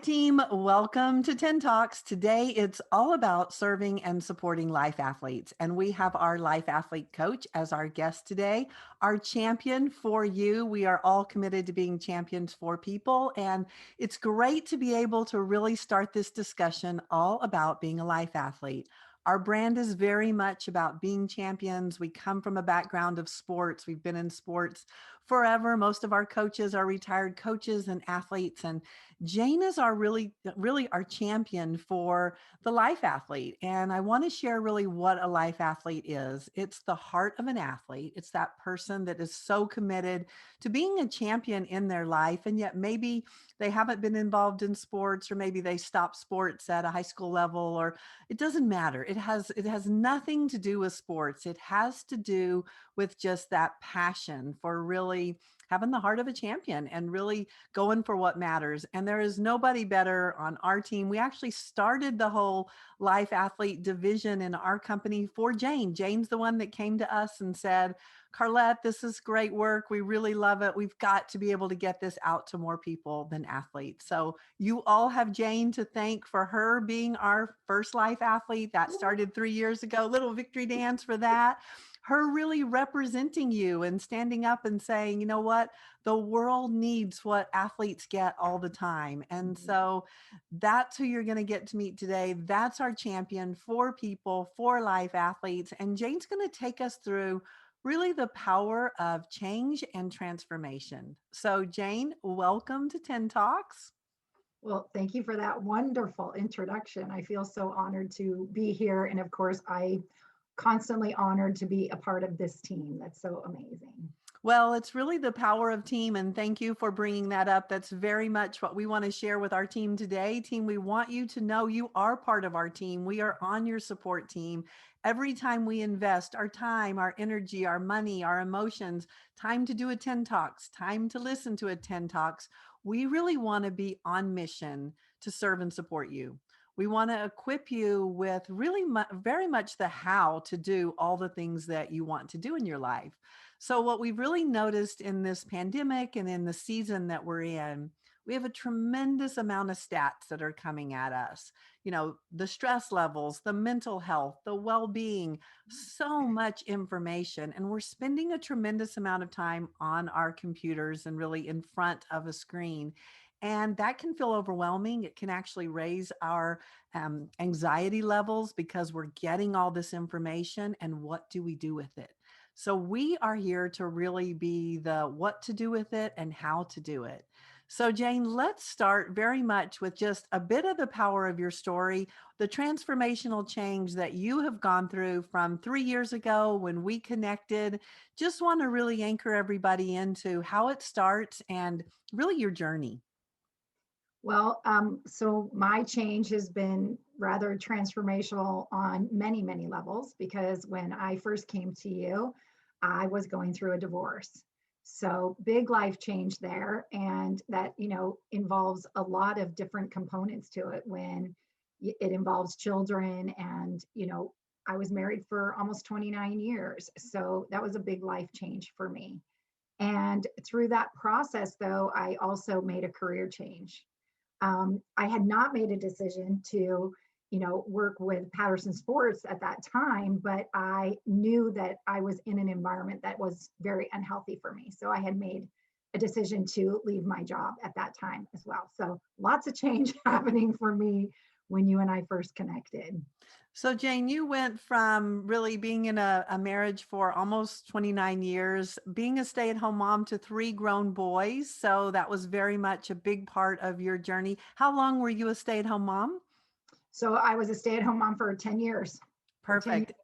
team. Welcome to 10 Talks. Today, it's all about serving and supporting life athletes. And we have our life athlete coach as our guest today, our champion for you. We are all committed to being champions for people. And it's great to be able to really start this discussion all about being a life athlete. Our brand is very much about being champions. We come from a background of sports. We've been in sports forever. Most of our coaches are retired coaches and athletes. And Jane is our really our champion for the life athlete. And I want to share really what a life athlete is. It's the heart of an athlete. It's that person that is so committed to being a champion in their life. And yet maybe they haven't been involved in sports, or maybe they stopped sports at a high school level, or it doesn't matter. It has nothing to do with sports. It has to do with just that passion for really having the heart of a champion and really going for what matters. And there is nobody better on our team. We actually started the whole life athlete division in our company for Jane. Jane's the one that came to us and said, Carlette, this is great work. We really love it. We've got to be able to get this out to more people than athletes. So you all have Jane to thank for her being our first life athlete. That started 3 years ago. Little victory dance for that. Her really representing you and standing up and saying, you know what, the world needs what athletes get all the time. And so that's who you're going to get to meet today. That's our champion for people, for life athletes. And Jane's going to take us through really the power of change and transformation. So Jane, welcome to 10 Talks. Well, thank you for that wonderful introduction. I feel so honored to be here. And of course, I constantly honored to be a part of this team. That's so amazing. Well, it's really the power of team. And thank you for bringing that up. That's very much what we want to share with our team today. Team, we want you to know you are part of our team. We are on your support team. Every time we invest our time, our energy, our money, our emotions, time to do a 10 Talks, time to listen to a 10 Talks, we really want to be on mission to serve and support you. We want to equip you with really very much the how to do all the things that you want to do in your life. So what we've really noticed in this pandemic and in the season that we're in, we have a tremendous amount of stats that are coming at us. You know, the stress levels, the mental health, the well-being, so much information. And we're spending a tremendous amount of time on our computers and really in front of a screen. And that can feel overwhelming. It can actually raise our anxiety levels because we're getting all this information. And what do we do with it? So we are here to really be the what to do with it and how to do it. So Jane, let's start very much with just a bit of the power of your story, the transformational change that you have gone through from 3 years ago when we connected. Just want to really anchor everybody into how it starts and really your journey. Well, so my change has been rather transformational on many, many levels because when I first came to you, I was going through a divorce. So big life change there. And that, involves a lot of different components to it when it involves children. And, I was married for almost 29 years. So that was a big life change for me. And through that process, though, I also made a career change. I had not made a decision to, work with Patterson Sports at that time, but I knew that I was in an environment that was very unhealthy for me. So I had made a decision to leave my job at that time as well. So lots of change happening for me when you and I first connected. So Jane, you went from really being in a marriage for almost 29 years, being a stay-at-home mom to 3 grown boys. So that was very much a big part of your journey. How long were you a stay-at-home mom? So I was a stay-at-home mom for 10 years. For 10 years. Perfect.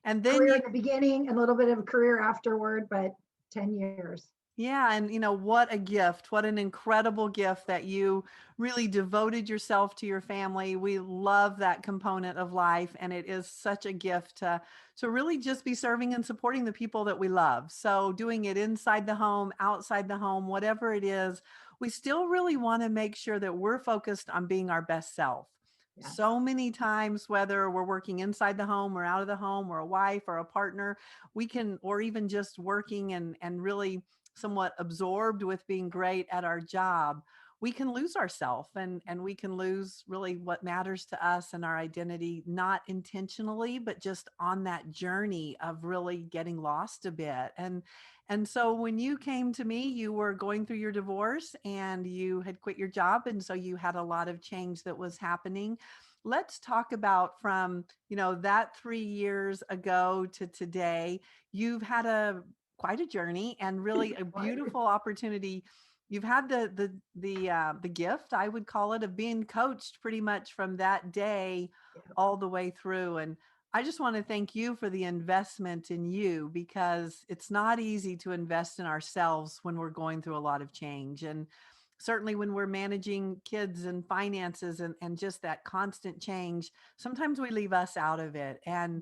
And then Career you, in the beginning, a little bit of a career afterward, but 10 years. yeah, and what a gift, what an incredible gift that you really devoted yourself to your family. We love that component of life, and it is such a gift to really just be serving and supporting the people that we love. So doing it inside the home, outside the home, whatever it is, we still really want to make sure that we're focused on being our best self. Yes. So many times, whether we're working inside the home or out of the home, or a wife or a partner, we can, or even just working and really somewhat absorbed with being great at our job, we can lose ourselves, and we can lose really what matters to us and our identity, not intentionally, but just on that journey of really getting lost a bit. And so when you came to me, you were going through your divorce and you had quit your job. And so you had a lot of change that was happening. Let's talk about from, that 3 years ago to today. You've had quite a journey and really a Right. beautiful opportunity. You've had the gift, I would call it, of being coached pretty much from that day Yeah. all the way through. And I just want to thank you for the investment in you, because it's not easy to invest in ourselves when we're going through a lot of change. And certainly when we're managing kids and finances and just that constant change, sometimes we leave us out of it. And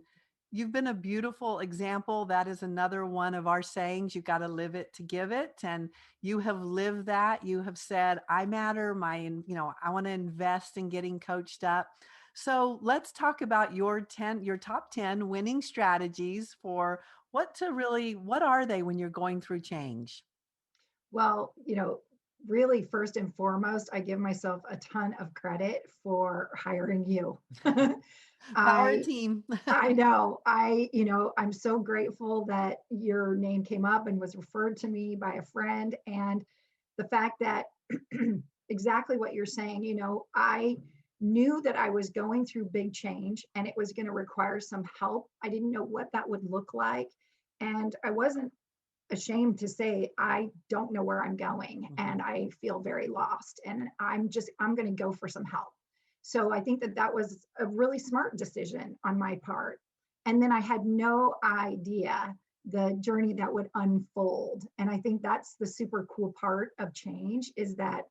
you've been a beautiful example. That is another one of our sayings: you got to live it to give it. And you have lived that. You have said, I matter. I want to invest in getting coached up. So let's talk about your top 10 winning strategies for what are they when you're going through change? Well, really, first and foremost, I give myself a ton of credit for hiring you. Power I team. I know. I'm so grateful that your name came up and was referred to me by a friend. And the fact that exactly what you're saying, I knew that I was going through big change and it was going to require some help. I didn't know what that would look like. And I wasn't ashamed to say, I don't know where I'm going and Mhm. I feel very lost. And I'm going to go for some help. So I think that that was a really smart decision on my part. And then I had no idea the journey that would unfold. And I think that's the super cool part of change is that,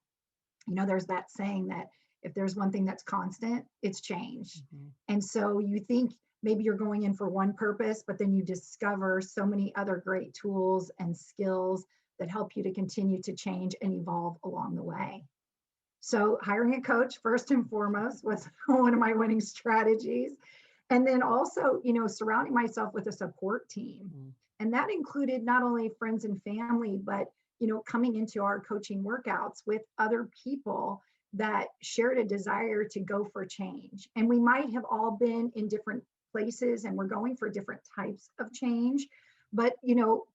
there's that saying that if there's one thing that's constant, it's change. Mhm. And so you think maybe you're going in for one purpose, but then you discover so many other great tools and skills that help you to continue to change and evolve along the way. So hiring a coach first and foremost was one of my winning strategies. And then also, surrounding myself with a support team. Mhm. And that included not only friends and family, but, coming into our coaching workouts with other people that shared a desire to go for change. And we might have all been in different places and we're going for different types of change, but,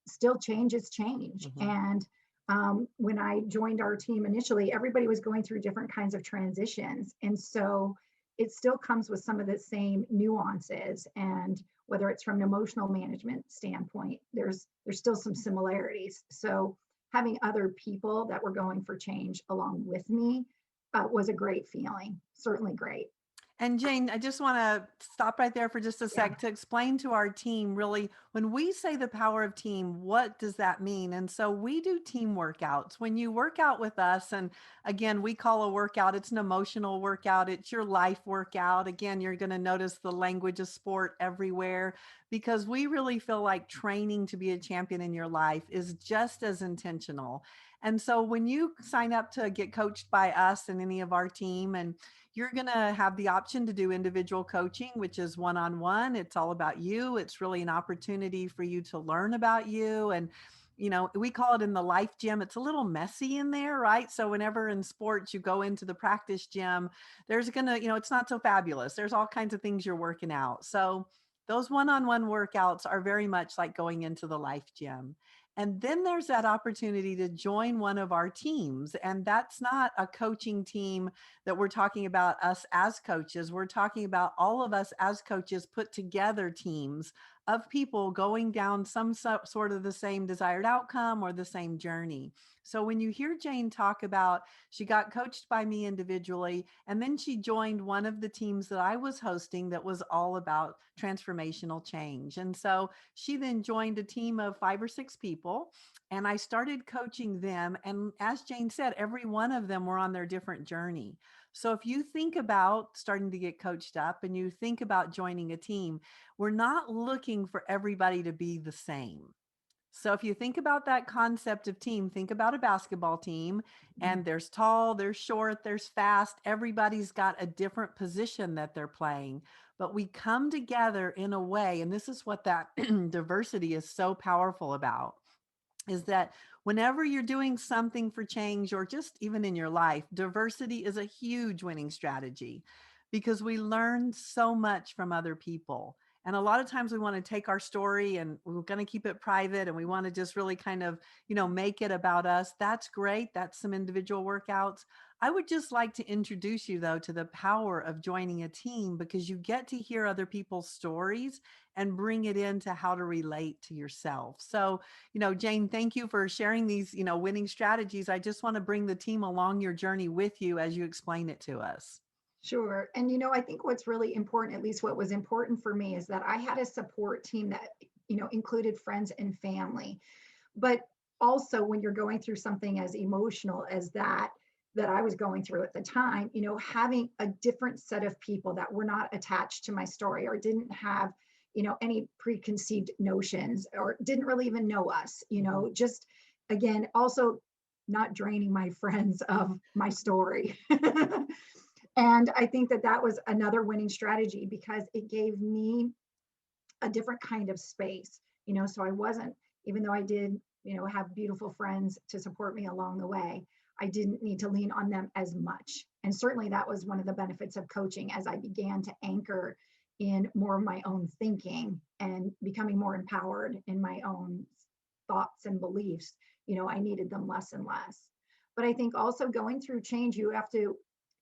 still change is change. Mhm. And when I joined our team initially, everybody was going through different kinds of transitions. And so it still comes with some of the same nuances. And whether it's from an emotional management standpoint, there's still some similarities. So having other people that were going for change along with me was a great feeling, certainly great. And Jane, I just want to stop right there for just a Yeah. sec to explain to our team, really, when we say the power of team, what does that mean? And so we do team workouts. When you work out with us, and again, we call a workout, it's an emotional workout, it's your life workout. Again, you're going to notice the language of sport everywhere, because we really feel like training to be a champion in your life is just as intentional. And so when you sign up to get coached by us and any of our team, and you're going to have the option to do individual coaching, which is one-on-one. It's all about you. It's really an opportunity for you to learn about you. And, we call it in the life gym. It's a little messy in there, right? So whenever in sports you go into the practice gym, there's going to, it's not so fabulous. There's all kinds of things you're working out. So those one-on-one workouts are very much like going into the life gym. And then there's that opportunity to join one of our teams. And that's not a coaching team that we're talking about us as coaches. We're talking about all of us as coaches put together teams of people going down some sort of the same desired outcome or the same journey. So when you hear Jane talk about she got coached by me individually, and then she joined one of the teams that I was hosting that was all about transformational change. And so she then joined a team of 5 or 6 people, and I started coaching them. And as Jane said, every one of them were on their different journey. So if you think about starting to get coached up and you think about joining a team, we're not looking for everybody to be the same. So if you think about that concept of team, think about a basketball team, and there's tall, there's short, there's fast. Everybody's got a different position that they're playing, but we come together in a way, and this is what that diversity is so powerful about. is that whenever you're doing something for change or just even in your life, diversity is a huge winning strategy because we learn so much from other people. And a lot of times we want to take our story and we're going to keep it private and we want to just really kind of, make it about us. That's great. That's some individual workouts. I would just like to introduce you though to the power of joining a team because you get to hear other people's stories and bring it into how to relate to yourself. So, Jane, thank you for sharing these, winning strategies. I just want to bring the team along your journey with you as you explain it to us. Sure. And I think what's really important, at least what was important for me, is that I had a support team that, included friends and family. But also when you're going through something as emotional as that I was going through at the time, having a different set of people that were not attached to my story or didn't have, any preconceived notions or didn't really even know us, just again, also not draining my friends of my story. And I think that that was another winning strategy because it gave me a different kind of space, so I wasn't, even though I did, have beautiful friends to support me along the way, I didn't need to lean on them as much. And certainly that was one of the benefits of coaching as I began to anchor in more of my own thinking and becoming more empowered in my own thoughts and beliefs. I needed them less and less. But I think also going through change, you have to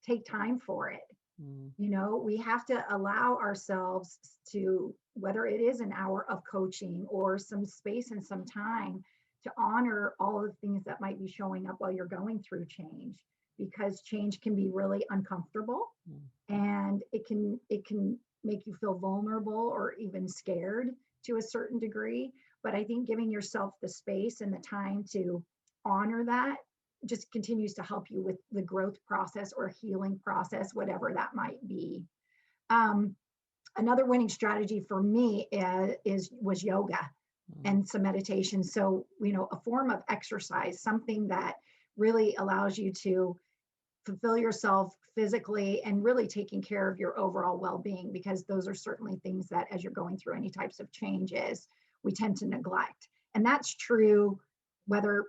take time for it. Mm. We have to allow ourselves to, whether it is an hour of coaching or some space and some time to honor all of the things that might be showing up while you're going through change, because change can be really uncomfortable and it can make you feel vulnerable or even scared to a certain degree. But I think giving yourself the space and the time to honor that just continues to help you with the growth process or healing process, whatever that might be. Another winning strategy for me was yoga and some meditation. So, a form of exercise, something that really allows you to fulfill yourself physically and really taking care of your overall well-being, because those are certainly things that as you're going through any types of changes, we tend to neglect. And that's true whether,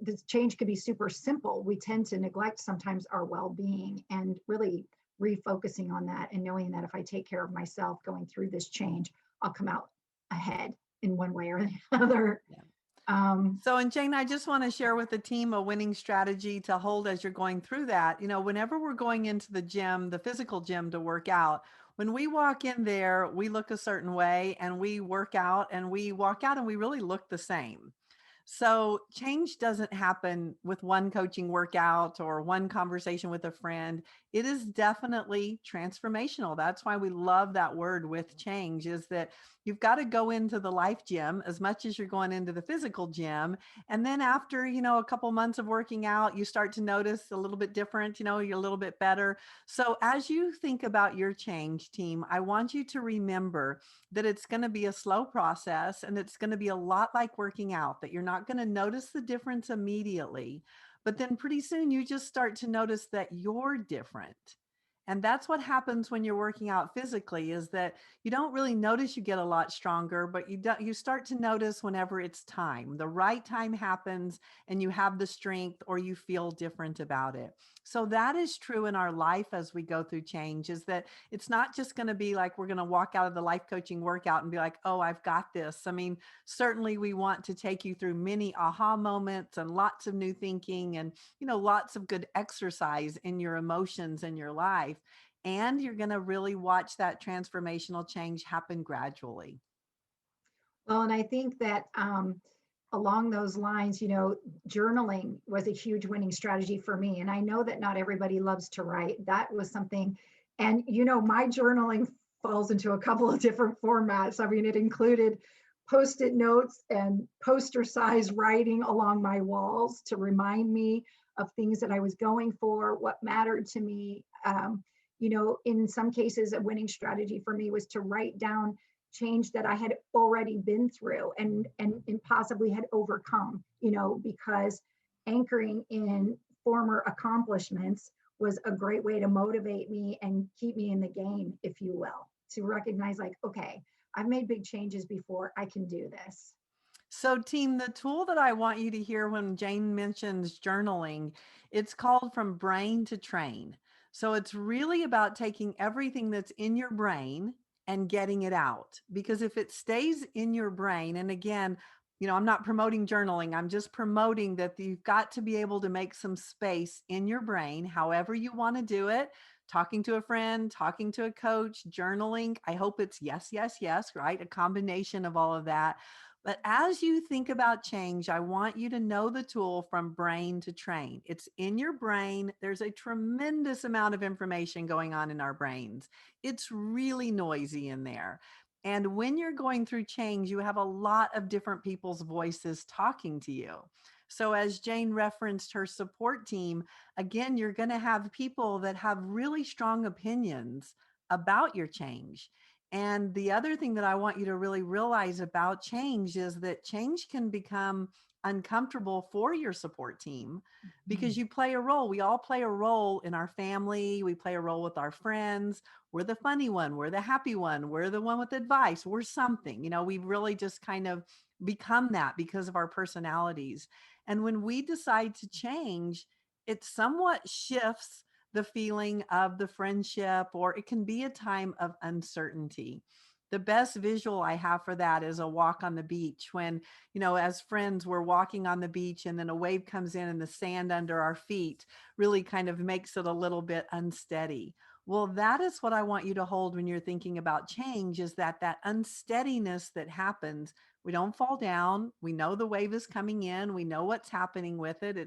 this change could be super simple. We tend to neglect sometimes our well-being, and really refocusing on that and knowing that if I take care of myself going through this change, I'll come out ahead in one way or the other. Yeah. Um, And Jane, I just want to share with the team a winning strategy to hold as you're going through that. Whenever we're going into the gym, the physical gym to work out, when we walk in there, we look a certain way and we work out and we walk out and we really look the same. So change doesn't happen with one coaching workout or one conversation with a friend. It is definitely transformational. That's why we love that word with change, is that you've got to go into the life gym as much as you're going into the physical gym. And then after, a couple months of working out, you start to notice a little bit different, you're a little bit better. So as you think about your change, team, I want you to remember that it's going to be a slow process and it's going to be a lot like working out, that you're not going to notice the difference immediately, but then pretty soon you just start to notice that you're different. And that's what happens when you're working out physically, is that you don't really notice you get a lot stronger, but you start to notice whenever it's time. The right time happens and you have the strength or you feel different about it. So that is true in our life as we go through change, is that it's not just going to be like we're going to walk out of the life coaching workout and be like, oh, I've got this. I mean, certainly we want to take you through many aha moments and lots of new thinking and, lots of good exercise in your emotions and your life. And you're going to really watch that transformational change happen gradually. well, and I think that along those lines, journaling was a huge winning strategy for me. And I know that not everybody loves to write. That was something, and my journaling falls into a couple of different formats. I mean, it included post-it notes and poster size writing along my walls to remind me of things that I was going for, what mattered to me. In some cases, a winning strategy for me was to write down change that I had already been through and possibly had overcome, because anchoring in former accomplishments was a great way to motivate me and keep me in the game, if you will, to recognize like, okay, I've made big changes before, I can do this. So, team, the tool that I want you to hear when Jane mentions journaling, it's called From Brain to Train. So, it's really about taking everything that's in your brain and getting it out. Because if it stays in your brain, and again, I'm not promoting journaling, I'm just promoting that you've got to be able to make some space in your brain, however you want to do it. Talking to a friend, talking to a coach, journaling. I hope it's yes, yes, yes, right? A combination of all of that. But as you think about change, I want you to know the tool From Brain to Train. It's in your brain. There's a tremendous amount of information going on in our brains. It's really noisy in there. And when you're going through change, you have a lot of different people's voices talking to you. So, as Jane referenced her support team, again, you're going to have people that have really strong opinions about your change. And the other thing that I want you to really realize about change is that change can become uncomfortable for your support team because Mhm. you play a role. We all play a role in our family, we play a role with our friends. We're the funny one, we're the happy one, we're the one with advice, we're something. We really just kind of become that because of our personalities. And when we decide to change, it somewhat shifts the feeling of the friendship, or it can be a time of uncertainty. The best visual I have for that is a walk on the beach when, as friends, we're walking on the beach and then a wave comes in and the sand under our feet really kind of makes it a little bit unsteady. Well, that is what I want you to hold when you're thinking about change, is that unsteadiness that happens. We don't fall down. We know the wave is coming in. We know what's happening with it.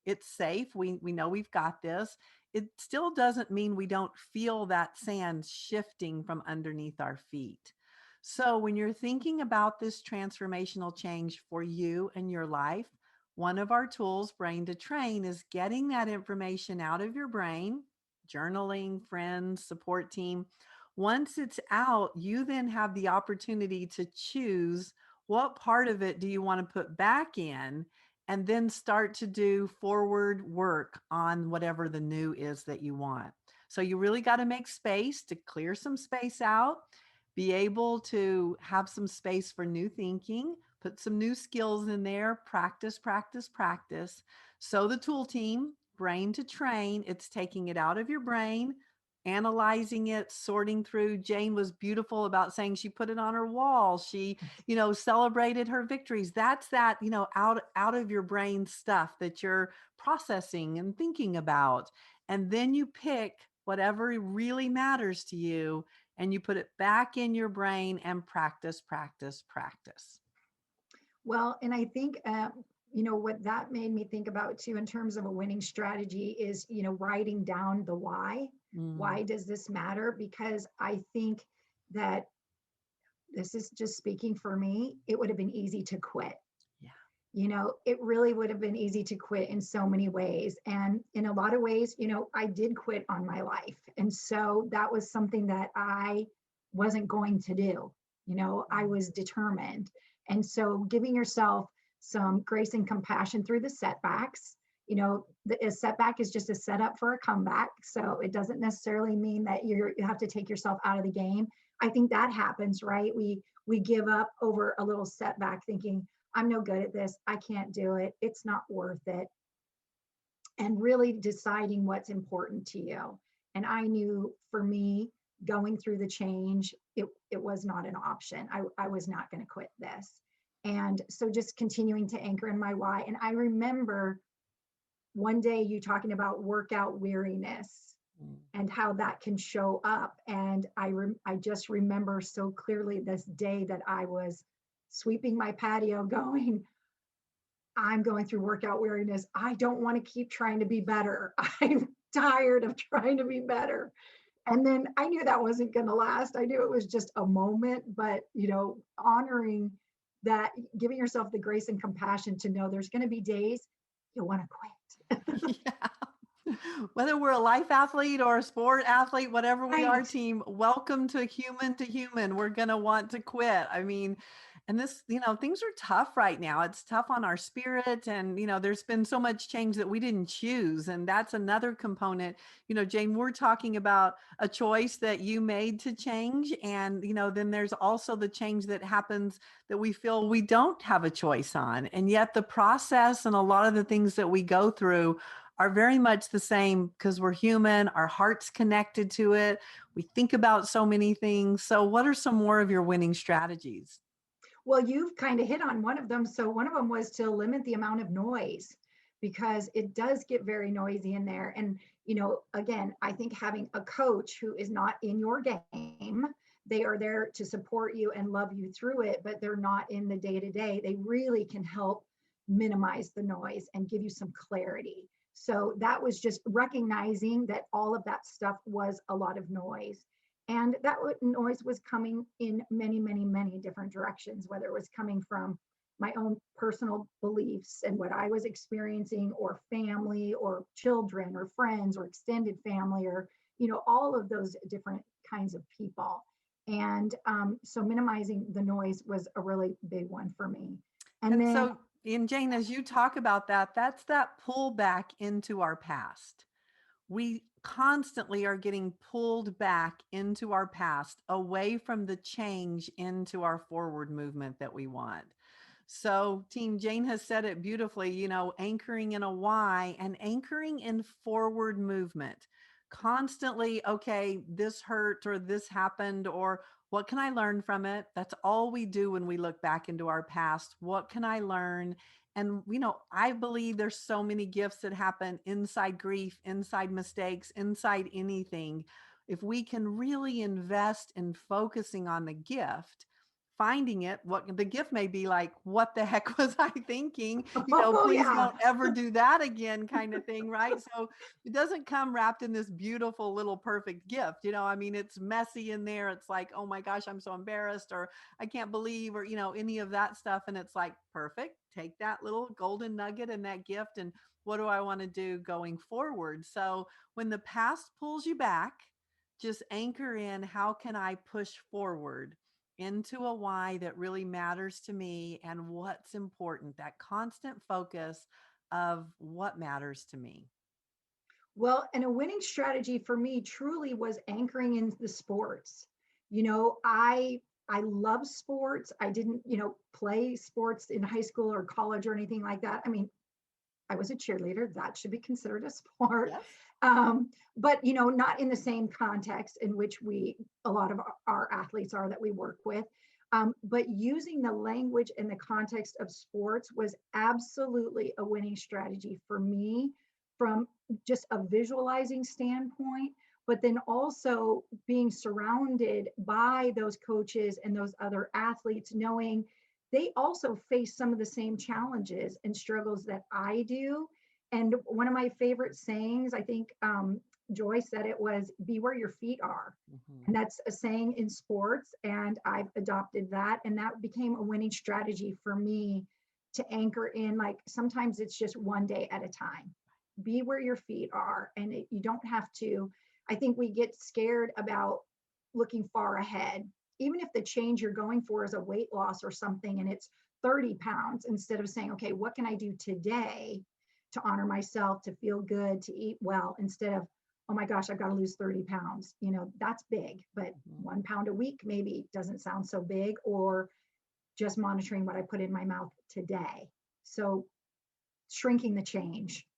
It's safe. We know we've got this. It still doesn't mean we don't feel that sand shifting from underneath our feet. So, when you're thinking about this transformational change for you and your life, one of our tools, Brain to Train, is getting that information out of your brain, journaling, friends, support team. Once it's out, you then have the opportunity to choose what part of it do you want to put back in, and then start to do forward work on whatever the new is that you want. So you really got to make space to clear some space out, be able to have some space for new thinking, put some new skills in there, practice, practice, practice. So the tool team, Brain to Train, it's taking it out of your brain, analyzing it, sorting through. Jane was beautiful about saying she put it on her wall. She celebrated her victories. That's that, out of your brain stuff that you're processing and thinking about. And then you pick whatever really matters to you and you put it back in your brain and practice, practice, practice. Well, and I think, what that made me think about too, in terms of a winning strategy, is, writing down the why. Mm, Why does this matter? Because I think that, this is just speaking for me, it would have been easy to quit. yeah. It really would have been easy to quit in so many ways. And in a lot of ways, I did quit on my life. And so that was something that I wasn't going to do. I Mm. was determined. And so giving yourself some grace and compassion through the setbacks. A setback is just a setup for a comeback. So it doesn't necessarily mean that you have to take yourself out of the game. I think that happens, right? We give up over a little setback, thinking, I'm no good at this. I can't do it. It's not worth it. And really deciding what's important to you. And I knew, for me, going through the change, it was not an option. I was not going to quit this. And so just continuing to anchor in my why. And I remember one day you talking about workout weariness Mm. and how that can show up. And I just remember so clearly this day that I was sweeping my patio going, I'm going through workout weariness. I don't want to keep trying to be better. I'm tired of trying to be better. And then I knew that wasn't going to last. I knew it was just a moment, but honoring that, giving yourself the grace and compassion to know there's going to be days you want to quit. Yeah. Whether we're a life athlete or a sport athlete, whatever we are, Right. team, welcome to human to human. We're going to want to quit. I mean, And this, things are tough right now. It's tough on our spirit. And, there's been so much change that we didn't choose. And that's another component. Jane, we're talking about a choice that you made to change. And, then there's also the change that happens that we feel we don't have a choice on. And yet the process and a lot of the things that we go through are very much the same because we're human, our heart's connected to it. We think about so many things. So, what are some more of your winning strategies? Well, you've kind of hit on one of them. So one of them was to limit the amount of noise because it does get very noisy in there. And, again, I think having a coach who is not in your game, they are there to support you and love you through it, but they're not in the day to day. They really can help minimize the noise and give you some clarity. So that was just recognizing that all of that stuff was a lot of noise. And that noise was coming in many, many, many different directions, whether it was coming from my own personal beliefs and what I was experiencing, or family, or children, or friends, or extended family, or, all of those different kinds of people. And so minimizing the noise was a really big one for me. And And then, so, and Jane, as you talk about that, that's that pull back into our past. We constantly are getting pulled back into our past, away from the change into our forward movement that we want. So, Team Jane has said it beautifully, anchoring in a why and anchoring in forward movement. Constantly, okay, this hurt or this happened, or what can I learn from it? That's all we do when we look back into our past. What can I learn? And, I believe there's so many gifts that happen inside grief, inside mistakes, inside anything. If we can really invest in focusing on the gift, finding it, what the gift may be like, what the heck was I thinking? oh, Please yeah. don't ever do that again, kind of thing, right? So it doesn't come wrapped in this beautiful little perfect gift. It's messy in there. It's like, oh my gosh, I'm so embarrassed, or I can't believe, or, any of that stuff. And it's like, perfect. Take that little golden nugget and that gift. And what do I want to do going forward? So when the past pulls you back, just anchor in, how can I push forward into a why that really matters to me and what's important, that constant focus of what matters to me. Well, and a winning strategy for me truly was anchoring in the sports. I love sports. I didn't, play sports in high school or college or anything like that. I mean, I was a cheerleader. That should be considered a sport. Yes. But not in the same context in which a lot of our athletes are that we work with. But using the language and the context of sports was absolutely a winning strategy for me, from just a visualizing standpoint, but then also being surrounded by those coaches and those other athletes, knowing they also face some of the same challenges and struggles that I do. And one of my favorite sayings, I think Joy said it, was be where your feet are. Mhm. And that's a saying in sports. And I've adopted that. And that became a winning strategy for me to anchor in. Like sometimes it's just one day at a time. Be where your feet are. And you don't have to. I think we get scared about looking far ahead. Even if the change you're going for is a weight loss or something and it's 30 pounds, instead of saying, okay, what can I do today to honor myself, to feel good, to eat well, instead of, oh my gosh, I've got to lose 30 pounds. That's big, but Mhm. 1 pound a week maybe doesn't sound so big, or just monitoring what I put in my mouth today. So shrinking the change.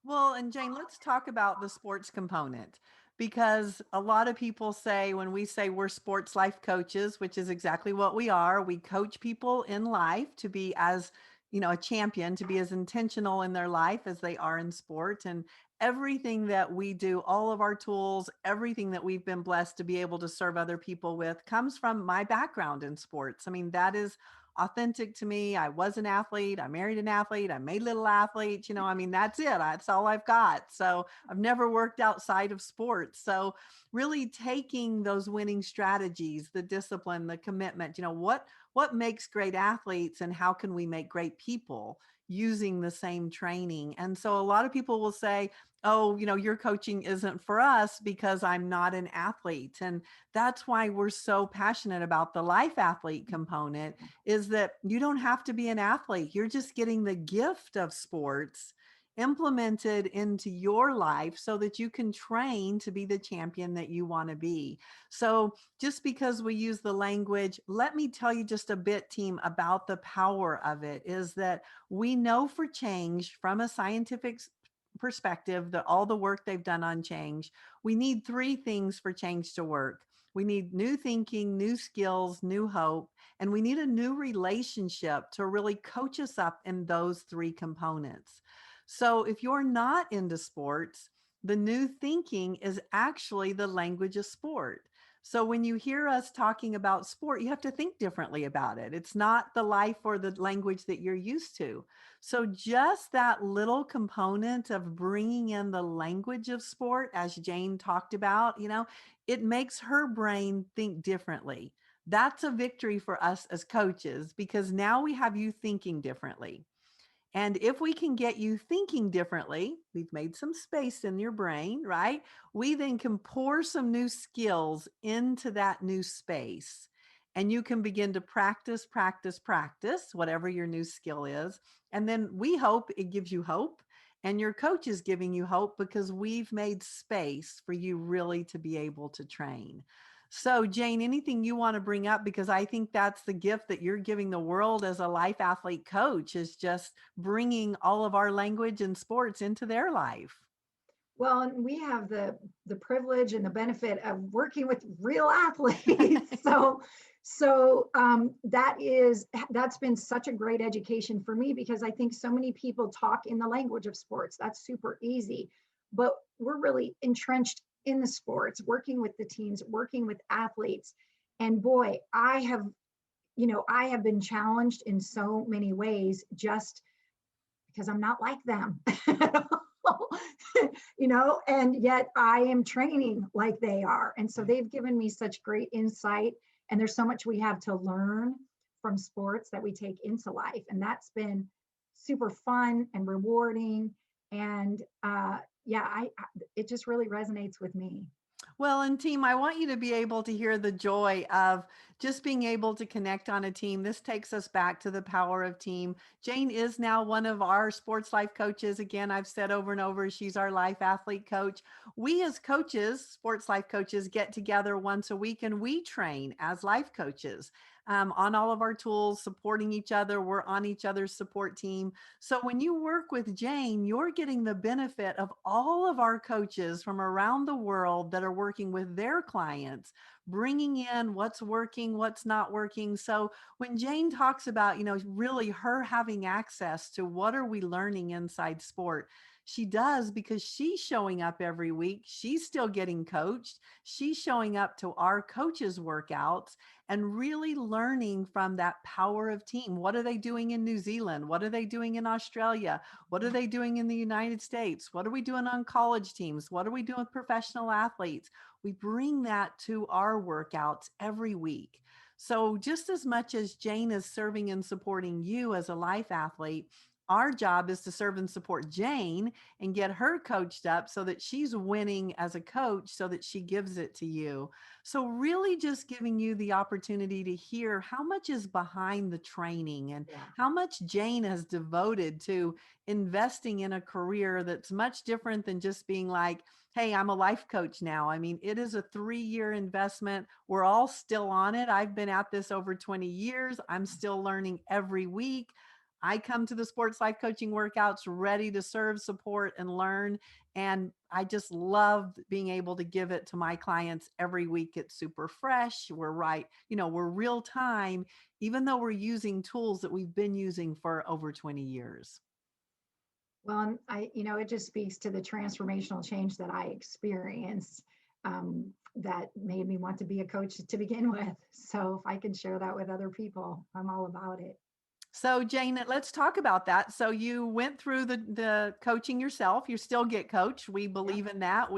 Well, and Jane, let's talk about the sports component, because a lot of people say, when we say we're sports life coaches, which is exactly what we are, we coach people in life to be as, a champion, to be as intentional in their life as they are in sport. And everything that we do, all of our tools, everything that we've been blessed to be able to serve other people with comes from my background in sports. I mean, that is authentic to me. I was an athlete. I married an athlete. I made little athletes. That's it. That's all I've got. So I've never worked outside of sports. So really taking those winning strategies, the discipline, the commitment, what makes great athletes and how can we make great people using the same training. And so a lot of people will say, oh, your coaching isn't for us because I'm not an athlete. And that's why we're so passionate about the life athlete component, is that you don't have to be an athlete. You're just getting the gift of sports implemented into your life so that you can train to be the champion that you want to be. So just because we use the language, let me tell you just a bit, team, about the power of it, is that we know for change from a scientific perspective, that all the work they've done on change, we need three things for change to work. We need new thinking, new skills, new hope, and we need a new relationship to really coach us up in those three components. So if you're not into sports, the new thinking is actually the language of sport. So when you hear us talking about sport, you have to think differently about it. It's not the life or the language that you're used to. So just that little component of bringing in the language of sport, as Jane talked about, it makes her brain think differently. That's a victory for us as coaches, because now we have you thinking differently. And if we can get you thinking differently, we've made some space in your brain, right? We then can pour some new skills into that new space. And you can begin to practice, practice, practice, whatever your new skill is. And then we hope it gives you hope. And your coach is giving you hope because we've made space for you really to be able to train. So, Jane, anything you want to bring up? Because I think that's the gift that you're giving the world as a life athlete coach, is just bringing all of our language and sports into their life. Well, and we have the privilege and the benefit of working with real athletes. So that's been such a great education for me, because I think so many people talk in the language of sports. That's super easy, but we're really entrenched in the sports, working with the teams, working with athletes. And boy, I have been challenged in so many ways, just because I'm not like them. And yet I am training like they are. And so they've given me such great insight. And there's so much we have to learn from sports that we take into life. And that's been super fun and rewarding. And it just really resonates with me. Well, and team, I want you to be able to hear the joy of just being able to connect on a team. This takes us back to the power of team. Jane is now one of our sports life coaches. Again, I've said over and over, she's our life athlete coach. We as coaches, sports life coaches, get together once a week and we train as life coaches. On all of our tools, supporting each other. We're on each other's support team. So when you work with Jane, you're getting the benefit of all of our coaches from around the world that are working with their clients, bringing in what's working, what's not working. So when Jane talks about, really her having access to what are we learning inside sport, she does, because she's showing up every week. She's still getting coached. She's showing up to our coaches' workouts and really learning from that power of team. What are they doing in New Zealand? What are they doing in Australia? What are they doing in the United States? What are we doing on college teams? What are we doing with professional athletes? We bring that to our workouts every week. So just as much as Jane is serving and supporting you as a life athlete, our job is to serve and support Jane and get her coached up so that she's winning as a coach, so that she gives it to you. So really just giving you the opportunity to hear how much is behind the training and Yeah. how much Jane has devoted to investing in a career that's much different than just being like, hey, I'm a life coach now. I mean, it is a 3-year investment. We're all still on it. I've been at this over 20 years. I'm still learning every week. I come to the sports life coaching workouts ready to serve, support, and learn. And I just love being able to give it to my clients every week. It's super fresh. We're real time, even though we're using tools that we've been using for over 20 years. Well, it just speaks to the transformational change that I experienced, that made me want to be a coach to begin with. So if I can share that with other people, I'm all about it. So Jane, let's talk about that. So you went through the coaching yourself. You still get coached. We Yep. believe in that.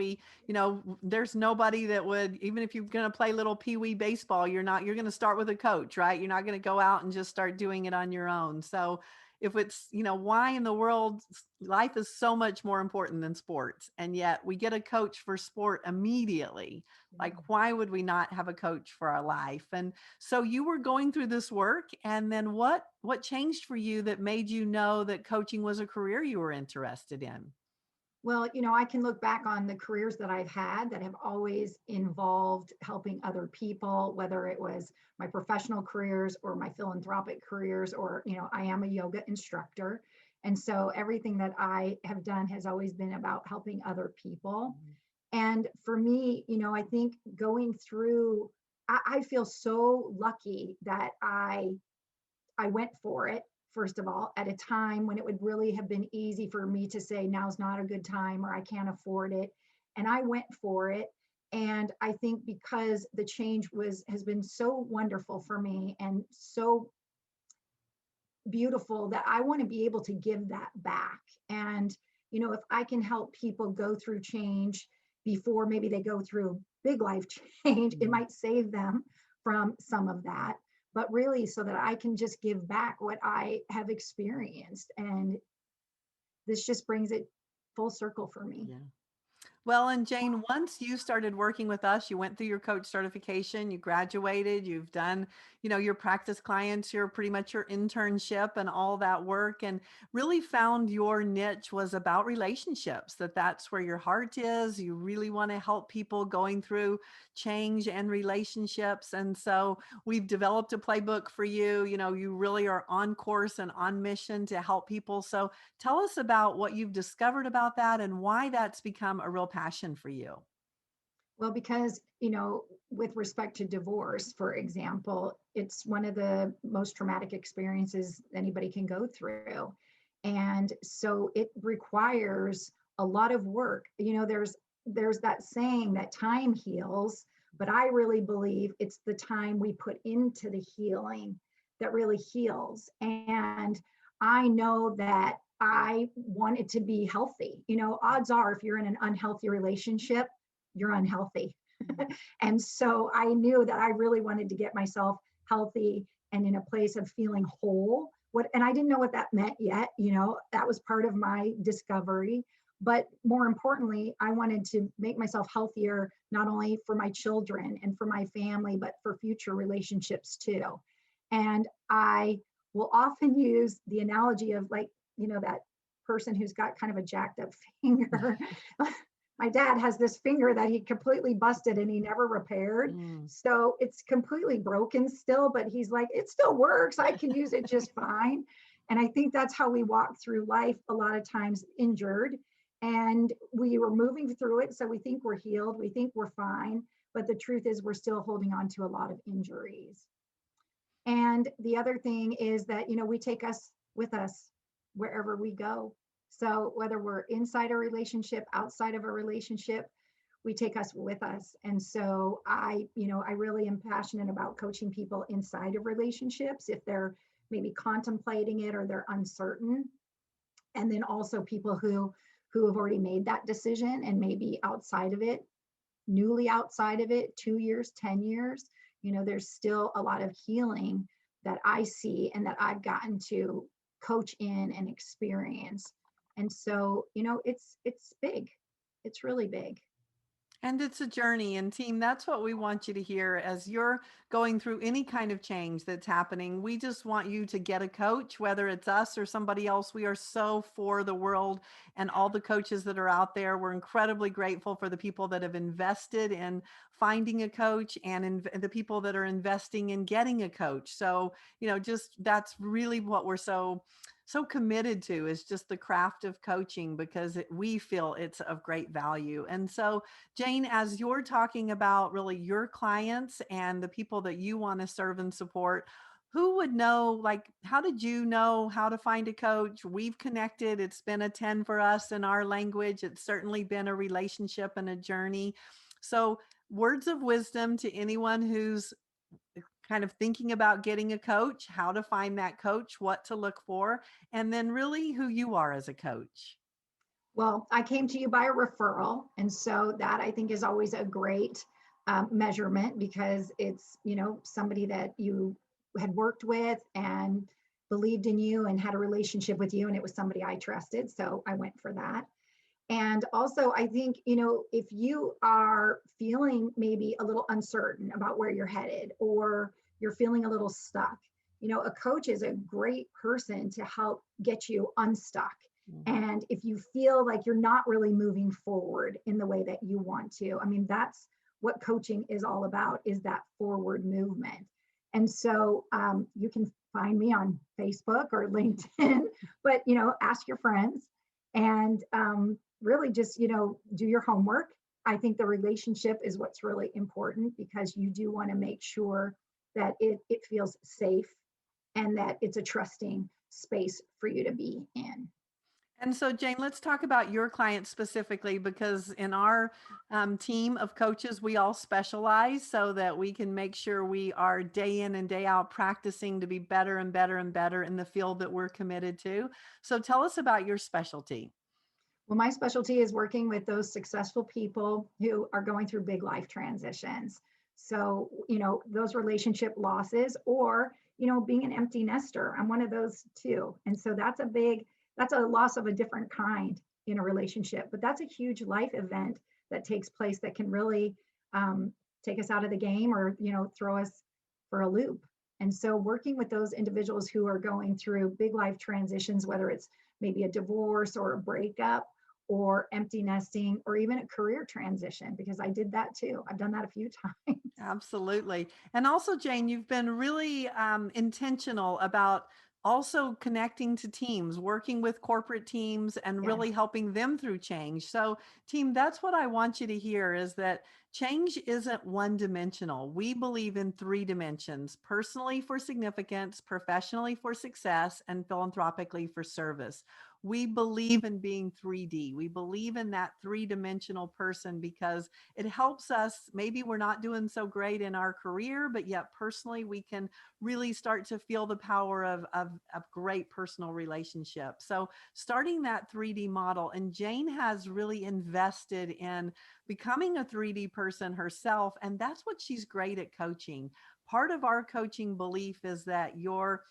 There's nobody that would, even if you're going to play little pee-wee baseball, you're going to start with a coach, right? You're not going to go out and just start doing it on your own. So if it's, why in the world life is so much more important than sports, and yet we get a coach for sport immediately. Yeah. Like, why would we not have a coach for our life? And so you were going through this work, and then what changed for you that made you know that coaching was a career you were interested in? Well, I can look back on the careers that I've had that have always involved helping other people, whether it was my professional careers or my philanthropic careers, or, I am a yoga instructor. And so everything that I have done has always been about helping other people. Mhm. And for me, I think going through, I feel so lucky that I went for it, first of all, at a time when it would really have been easy for me to say, now's not a good time or I can't afford it. And I went for it. And I think because the change has been so wonderful for me and so beautiful that I want to be able to give that back. And, if I can help people go through change before maybe they go through big life change, it Mhm. might save them from some of that. But really, so that I can just give back what I have experienced. And this just brings it full circle for me. Yeah. Well, and Jane, once you started working with us, you went through your coach certification, you graduated, you've done, your practice clients, your pretty much your internship and all that work, and really found your niche was about relationships, that's where your heart is. You really want to help people going through change and relationships. And so we've developed a playbook for you. You really are on course and on mission to help people. So tell us about what you've discovered about that and why that's become a real passion for you. Well, because, with respect to divorce, for example, it's one of the most traumatic experiences anybody can go through. And so it requires a lot of work. There's that saying that time heals, but I really believe it's the time we put into the healing that really heals. And I know that I want it to be healthy. Odds are if you're in an unhealthy relationship, you're unhealthy. And so I knew that I really wanted to get myself healthy and in a place of feeling whole. And I didn't know what that meant yet. That was part of my discovery. But more importantly, I wanted to make myself healthier, not only for my children and for my family, but for future relationships too. And I will often use the analogy of, like, that person who's got kind of a jacked up finger. My dad has this finger that he completely busted and he never repaired. Mm. So it's completely broken still, but he's like, it still works. I can use it just fine. And I think that's how we walk through life, a lot of times injured. And we were moving through it. So we think we're healed, we think we're fine. But the truth is, we're still holding on to a lot of injuries. And the other thing is that, we take us with us wherever we go. So whether we're inside a relationship, outside of a relationship, we take us with us. And so I really am passionate about coaching people inside of relationships if they're maybe contemplating it or they're uncertain. And then also people who have already made that decision and maybe outside of it, newly outside of it, 2 years, 10 years, there's still a lot of healing that I see and that I've gotten to coach in and experience. And so, it's big. It's really big. And it's a journey. And team, that's what we want you to hear as you're going through any kind of change that's happening. We just want you to get a coach, whether it's us or somebody else. We are so for the world and all the coaches that are out there. We're incredibly grateful for the people that have invested in finding a coach and the people that are investing in getting a coach. So, just that's really what we're so committed to, is just the craft of coaching, because we feel it's of great value. And so Jane, as you're talking about really your clients and the people that you want to serve and support, who would know, like, how did you know how to find a coach? We've connected. It's been a 10 for us in our language. It's certainly been a relationship and a journey. So, words of wisdom to anyone who's kind of thinking about getting a coach, how to find that coach, what to look for, and then really who you are as a coach. Well, I came to you by a referral. And so that I think is always a great measurement because it's, somebody that you had worked with and believed in you and had a relationship with you. And it was somebody I trusted. So I went for that. And also, I think, if you are feeling maybe a little uncertain about where you're headed or you're feeling a little stuck, a coach is a great person to help get you unstuck. Mhm. And if you feel like you're not really moving forward in the way that you want to, I mean, that's what coaching is all about, is that forward movement. And so you can find me on Facebook or LinkedIn, but, ask your friends and really just, do your homework. I think the relationship is what's really important because you do want to make sure that it feels safe and that it's a trusting space for you to be in. And so, Jane, let's talk about your clients specifically because in our team of coaches, we all specialize so that we can make sure we are day in and day out practicing to be better and better and better in the field that we're committed to. So, tell us about your specialty. Well, my specialty is working with those successful people who are going through big life transitions. So, those relationship losses or, being an empty nester. I'm one of those too. And so that's a loss of a different kind in a relationship, but that's a huge life event that takes place that can really um, take us out of the game or, throw us for a loop. And so working with those individuals who are going through big life transitions, whether it's maybe a divorce or a breakup, or empty nesting, or even a career transition, because I did that too. I've done that a few times. Absolutely. And also, Jane, you've been really intentional about also connecting to teams, working with corporate teams and Yes. really helping them through change. So, team, that's what I want you to hear is that change isn't one dimensional. We believe in three dimensions: personally for significance, professionally for success, and philanthropically for service. We believe in being 3D. We believe in that three-dimensional person because it helps us. Maybe we're not doing so great in our career, but yet personally, we can really start to feel the power of great personal relationships. So, starting that 3D model, and Jane has really invested in becoming a 3D person herself. And that's what she's great at coaching. Part of our coaching belief is that your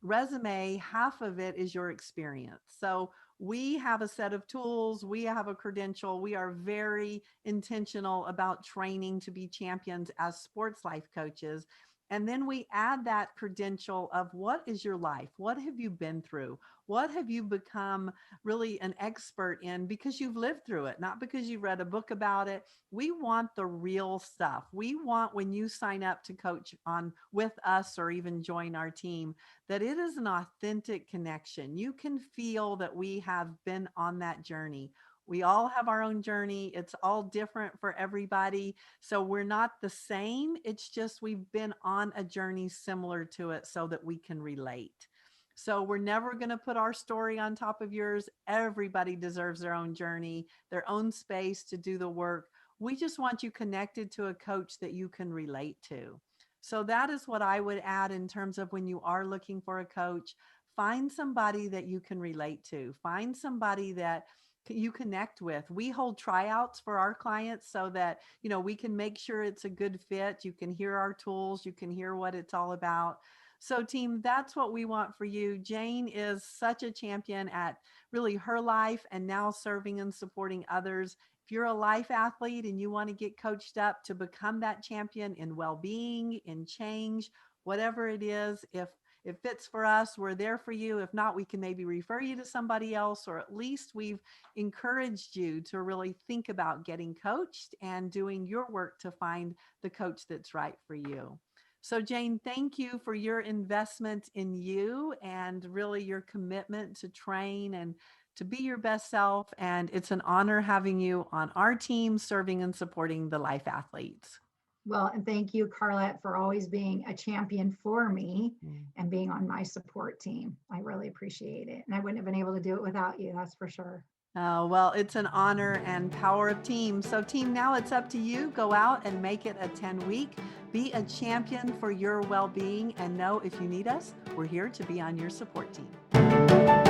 resume, half of it is your experience. So, we have a set of tools, we have a credential, we are very intentional about training to be champions as sports life coaches. And then we add that credential of what is your life? What have you been through? What have you become really an expert in because you've lived through it, not because you read a book about it. We want the real stuff. We want when you sign up to coach on with us or even join our team, that it is an authentic connection. You can feel that we have been on that journey. We all have our own journey. It's all different for everybody. So we're not the same. It's just we've been on a journey similar to it so that we can relate. So we're never going to put our story on top of yours. Everybody deserves their own journey, their own space to do the work. We just want you connected to a coach that you can relate to. So that is what I would add in terms of when you are looking for a coach, find somebody that you can relate to, find somebody that you connect with. We hold tryouts for our clients so that, we can make sure it's a good fit. You can hear our tools, you can hear what it's all about. So, team, that's what we want for you. Jane is such a champion at really her life and now serving and supporting others. If you're a life athlete and you want to get coached up to become that champion in well-being, in change, whatever it is, if it fits for us, we're there for you. If not, we can maybe refer you to somebody else, or at least we've encouraged you to really think about getting coached and doing your work to find the coach that's right for you. So, Jane, thank you for your investment in you and really your commitment to train and to be your best self. And it's an honor having you on our team, serving and supporting the life athletes. Well, and thank you, Carlette, for always being a champion for me Mm. and being on my support team. I really appreciate it. And I wouldn't have been able to do it without you, that's for sure. Oh, well, it's an honor and power of team. So, team, now it's up to you. Go out and make it a 10-week. Be a champion for your well being. And know if you need us, we're here to be on your support team.